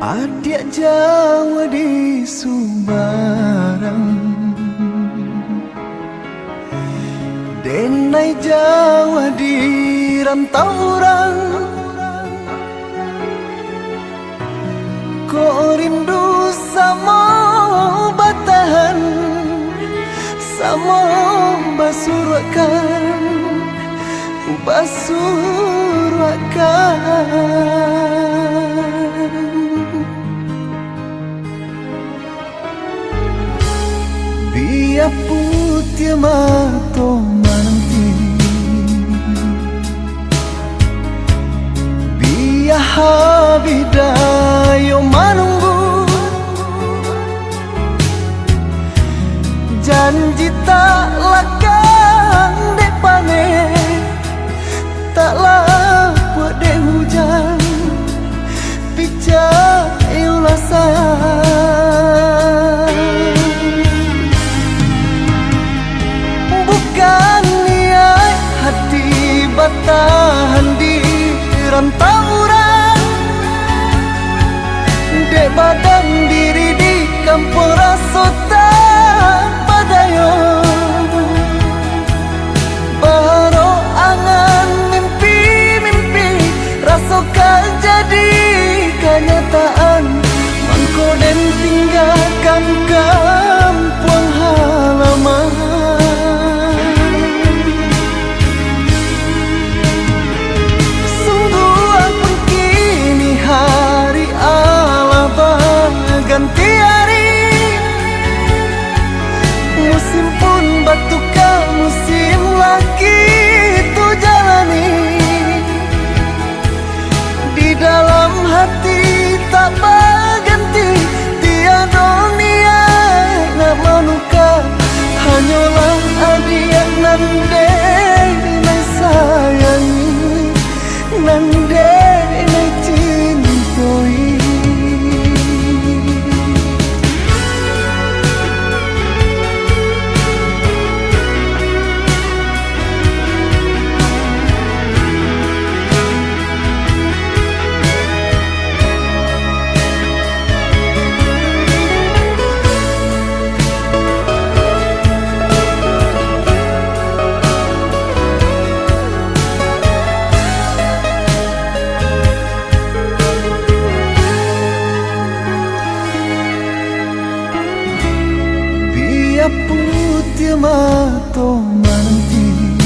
Adik Jawa di Sumbarang, Denai Jawa di rantau orang. Kau rindu sama batahan, sama basurkan, biar putih mato manti, biar habidayo menunggu. Janji tak lakang dek panen, tak lapuk dek hujan, picayolah sayang. Bukan niat hati batahan di rantau orang, dek badan diri di kampung rasota padayo. Baru angan mimpi-mimpi rasakan jadi kenyataan. Mangko dan tinggalkan kampung halaman. Ganti hari, musim pun bertukar, musim lagi itu jalani. Di dalam hati tak berganti, tiada niat nak menukar. Hanyalah adik nande nai sayangi, nande nai cintai. Putih mato manti,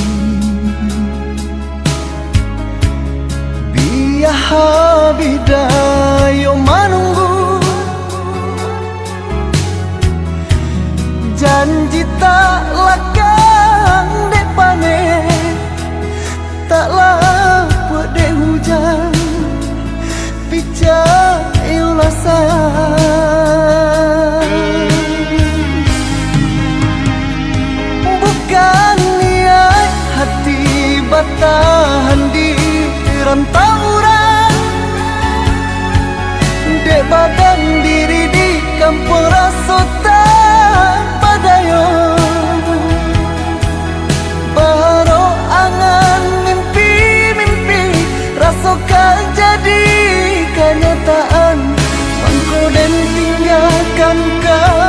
biar habidayo menunggu. Janji tak lakang dek panen, tak lapuk dek hujan, picayolah sayang. Bukan niat hati batahan di rantau orang, dek badan diri di kampung rasota padayo. Baru angan mimpi-mimpi rasakan jadi kenyataan. Mangko dan tinggalkan kau